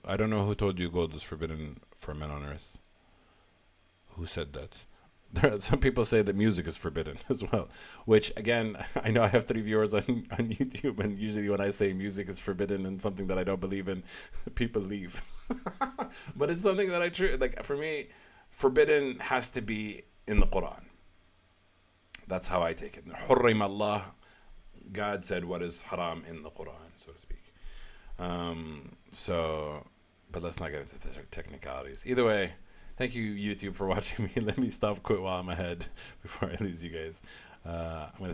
I don't know who told you gold is forbidden for men on earth. Who said that? Some people say that music is forbidden as well, which again, I know I have 3 viewers on YouTube, and usually when I say music is forbidden and something that I don't believe in, people leave. But it's something that like for me, forbidden has to be in the Quran. That's how I take it. Hurrim Allah, God said what is haram in the Quran, so to speak. So But let's not get into technicalities. Either way, thank you, YouTube, for watching me. Let me stop quit while I'm ahead before I lose you guys. I'm going to